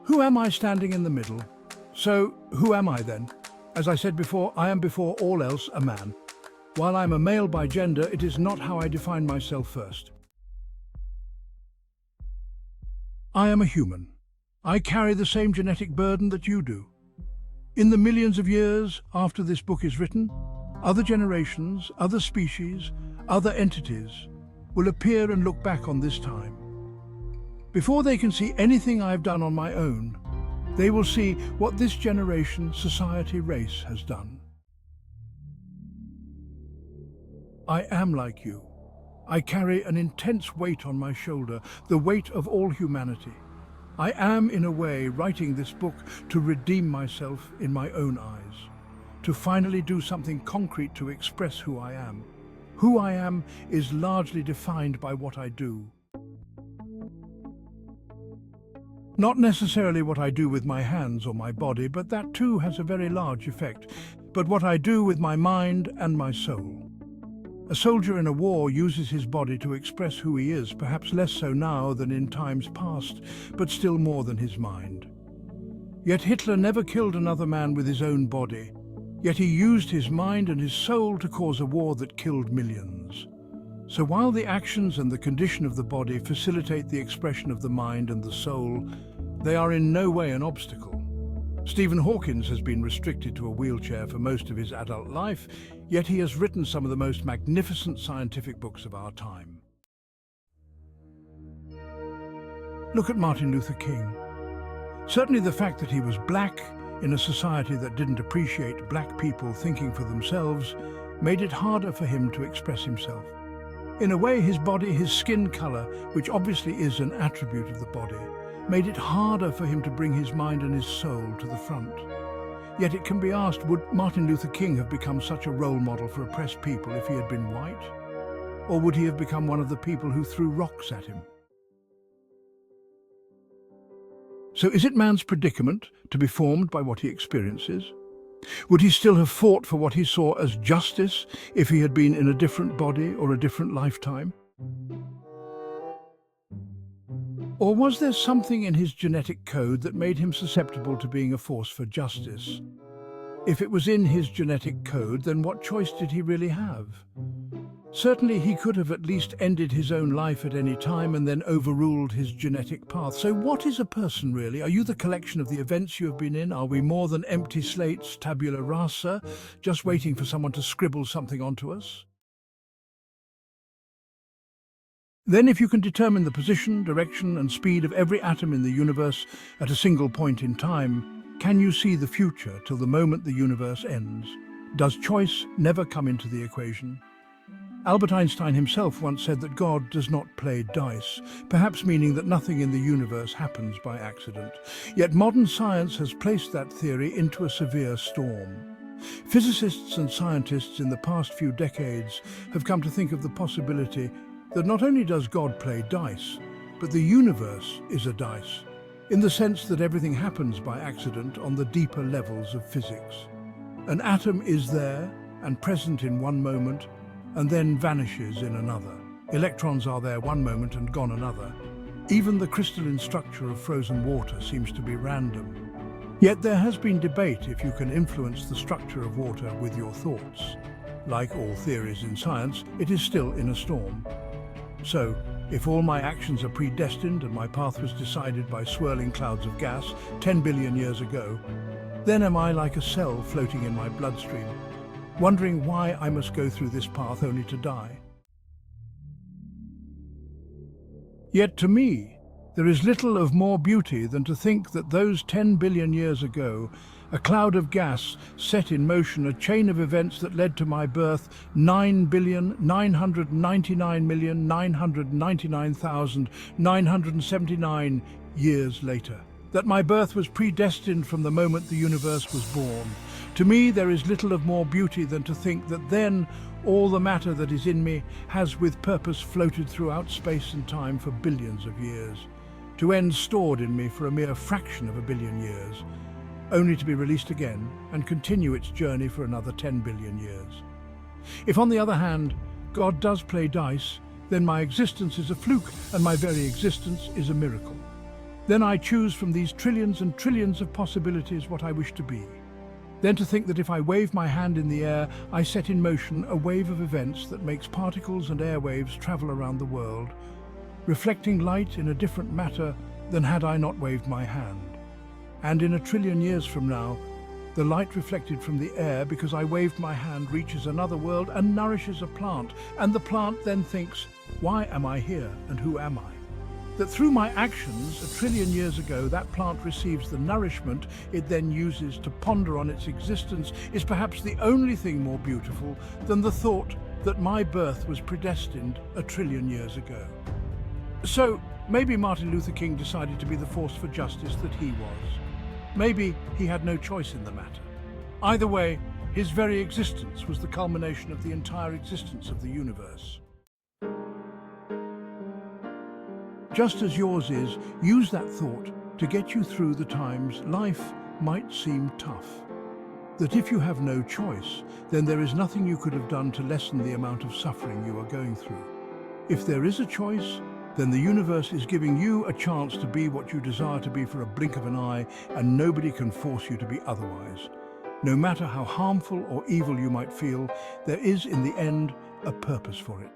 Who am I standing in the middle? So, who am I then? As I said before, I am before all else a man. While I'm a male by gender, it is not how I define myself first. I am a human. I carry the same genetic burden that you do. In the millions of years after this book is written, other generations, other species, other entities will appear and look back on this time. Before they can see anything I've done on my own, they will see what this generation, society, race has done. I am like you. I carry an intense weight on my shoulder, the weight of all humanity. I am, in a way, writing this book to redeem myself in my own eyes, to finally do something concrete to express who I am. Who I am is largely defined by what I do. Not necessarily what I do with my hands or my body, but that too has a very large effect, but what I do with my mind and my soul. A soldier in a war uses his body to express who he is, perhaps less so now than in times past, but still more than his mind. Yet Hitler never killed another man with his own body, yet he used his mind and his soul to cause a war that killed millions. So while the actions and the condition of the body facilitate the expression of the mind and the soul, they are in no way an obstacle. Stephen Hawking has been restricted to a wheelchair for most of his adult life, yet he has written some of the most magnificent scientific books of our time. Look at Martin Luther King. Certainly the fact that he was black in a society that didn't appreciate black people thinking for themselves made it harder for him to express himself. In a way, his body, his skin color, which obviously is an attribute of the body, made it harder for him to bring his mind and his soul to the front. Yet it can be asked, would Martin Luther King have become such a role model for oppressed people if he had been white? Or would he have become one of the people who threw rocks at him? So is it man's predicament to be formed by what he experiences? Would he still have fought for what he saw as justice if he had been in a different body or a different lifetime? Or was there something in his genetic code that made him susceptible to being a force for justice? If it was in his genetic code, then what choice did he really have? Certainly he could have at least ended his own life at any time and then overruled his genetic path. So what is a person really? Are you the collection of the events you have been in? Are we more than empty slates, tabula rasa, just waiting for someone to scribble something onto us? Then if you can determine the position, direction and speed of every atom in the universe at a single point in time, can you see the future till the moment the universe ends? Does choice never come into the equation? Albert Einstein himself once said that God does not play dice, perhaps meaning that nothing in the universe happens by accident. Yet modern science has placed that theory into a severe storm. Physicists and scientists in the past few decades have come to think of the possibility that not only does God play dice, but the universe is a dice, in the sense that everything happens by accident on the deeper levels of physics. An atom is there and present in one moment, and then vanishes in another. Electrons are there one moment and gone another. Even the crystalline structure of frozen water seems to be random. Yet there has been debate if you can influence the structure of water with your thoughts. Like all theories in science, it is still in a storm. So, if all my actions are predestined and my path was decided by swirling clouds of gas 10 billion years ago, then am I like a cell floating in my bloodstream, wondering why I must go through this path only to die? Yet to me, there is little of more beauty than to think that those 10 billion years ago, a cloud of gas set in motion a chain of events that led to my birth 9,999,999,979 years later. That my birth was predestined from the moment the universe was born. To me, there is little of more beauty than to think that then all the matter that is in me has with purpose floated throughout space and time for billions of years, to end stored in me for a mere fraction of a billion years, only to be released again and continue its journey for another 10 billion years. If, on the other hand, God does play dice, then my existence is a fluke and my very existence is a miracle. Then I choose from these trillions and trillions of possibilities what I wish to be. Then to think that if I wave my hand in the air, I set in motion a wave of events that makes particles and airwaves travel around the world, reflecting light in a different matter than had I not waved my hand. And in a trillion years from now, the light reflected from the air because I waved my hand reaches another world and nourishes a plant, and the plant then thinks, why am I here and who am I? That through my actions, a trillion years ago, that plant receives the nourishment it then uses to ponder on its existence is perhaps the only thing more beautiful than the thought that my birth was predestined a trillion years ago. So maybe Martin Luther King decided to be the force for justice that he was. Maybe he had no choice in the matter. Either way, his very existence was the culmination of the entire existence of the universe. Just as yours is, use that thought to get you through the times life might seem tough. That if you have no choice, then there is nothing you could have done to lessen the amount of suffering you are going through. If there is a choice, then the universe is giving you a chance to be what you desire to be for a blink of an eye, and nobody can force you to be otherwise. No matter how harmful or evil you might feel, there is in the end a purpose for it.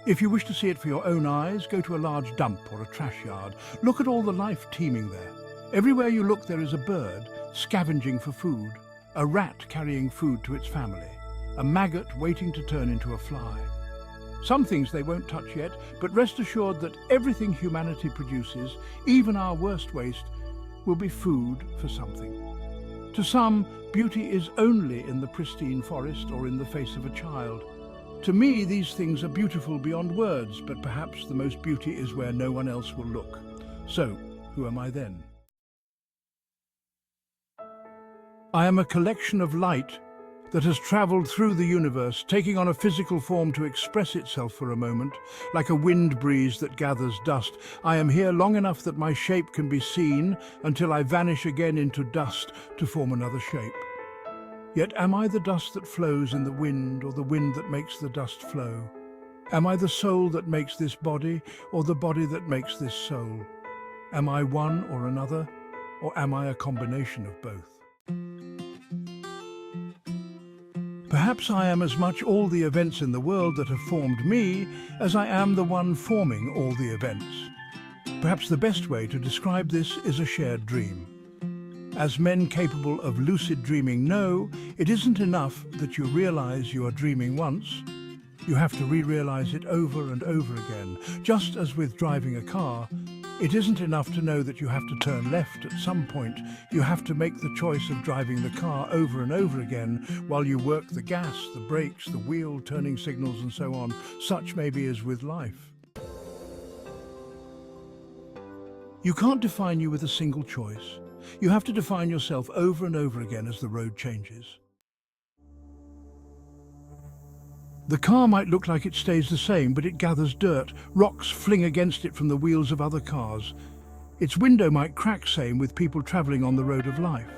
If you wish to see it for your own eyes, go to a large dump or a trash yard. Look at all the life teeming there. Everywhere you look there is a bird scavenging for food, a rat carrying food to its family, a maggot waiting to turn into a fly. Some things they won't touch yet, but rest assured that everything humanity produces, even our worst waste, will be food for something. To some, beauty is only in the pristine forest or in the face of a child. To me, these things are beautiful beyond words, but perhaps the most beauty is where no one else will look. So, who am I then? I am a collection of light that has traveled through the universe, taking on a physical form to express itself for a moment, like a wind breeze that gathers dust. I am here long enough that my shape can be seen until I vanish again into dust to form another shape. Yet am I the dust that flows in the wind, or the wind that makes the dust flow? Am I the soul that makes this body, or the body that makes this soul? Am I one or another, or am I a combination of both? Perhaps I am as much all the events in the world that have formed me as I am the one forming all the events. Perhaps the best way to describe this is a shared dream. As men capable of lucid dreaming know, it isn't enough that you realize you are dreaming once. You have to re-realize it over and over again. Just as with driving a car, it isn't enough to know that you have to turn left at some point. You have to make the choice of driving the car over and over again while you work the gas, the brakes, the wheel, turning signals and so on. Such maybe as with life. You can't define you with a single choice. You have to define yourself over and over again as the road changes. The car might look like it stays the same, but it gathers dirt. Rocks fling against it from the wheels of other cars. Its window might crack, same with people traveling on the road of life.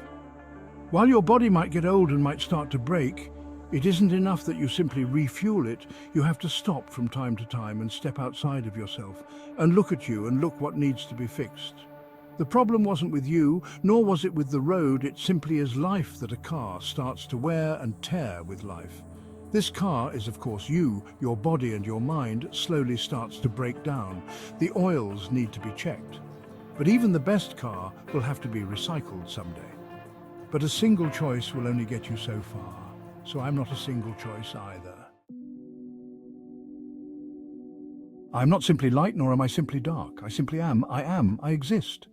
While your body might get old and might start to break, it isn't enough that you simply refuel it. You have to stop from time to time and step outside of yourself and look at you and look what needs to be fixed. The problem wasn't with you, nor was it with the road. It simply is life that a car starts to wear and tear with life. This car is, of course, you. Your body and your mind slowly starts to break down. The oils need to be checked. But even the best car will have to be recycled someday. But a single choice will only get you so far. So I'm not a single choice either. I'm not simply light, nor am I simply dark. I simply am. I exist.